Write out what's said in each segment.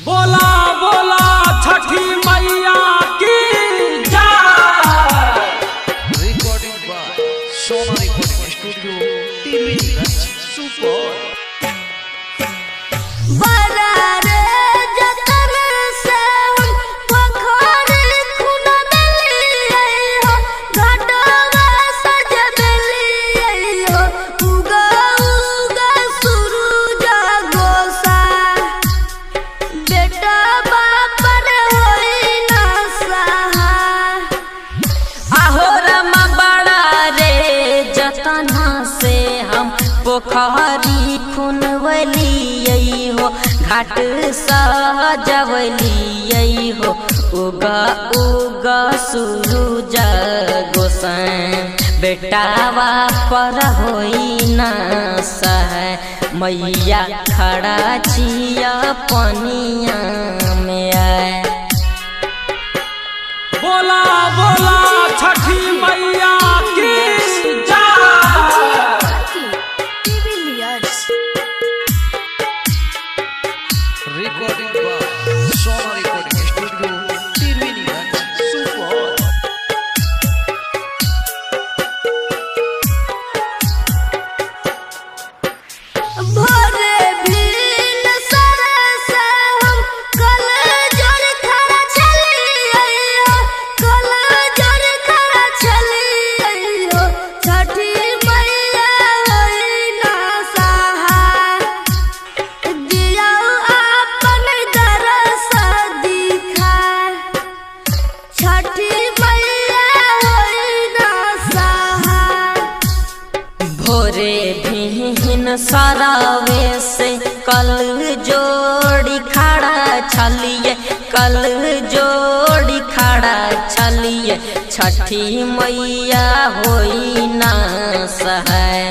बोला बोला छठी मैया की जय। Recording by Sona recording studio Tiviganj Supaul. पोखरी खुनवलियै हो घाट सजवलियै हो उगा उगा सूरज गोसाई बेटावा पर होई ना सहाय मैया खड़ा छिया पनिया में आए। बोला बोला छठी मैया की जय। Recording by Sona recording studio Tiviganj Supaul. सरावे से कल जोड़ी खड़ा छलिए कल जोड़ी खड़ा छलिए छठी मैया होई ना सहाय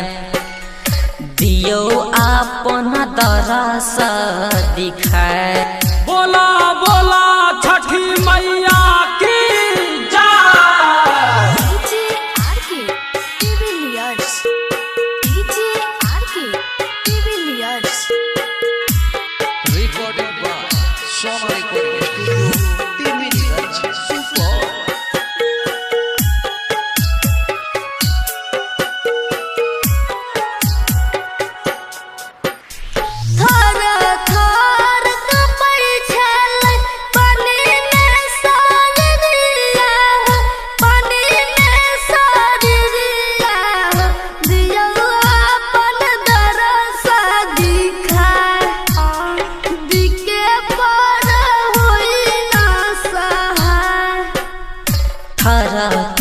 दियो आपन दरस दिखाए। बोला बोला छठी मैया की recording by Sona recording studio Tiviganj Supaul.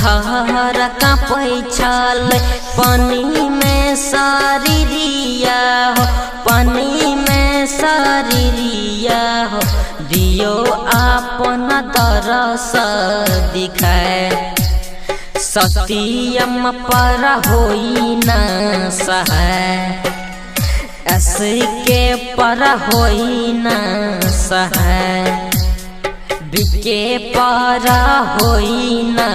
थर काँपै छल पानी में शरीरिया हो पानी में शरीरिया हो दियो आपन दरस दिखाए सत्यम पर होई ना सहाय के पर होई ना सहाय बिके पर होई ना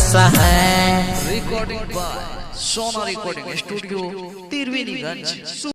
सहाय। Recording by Sona recording studio टीवीगंज।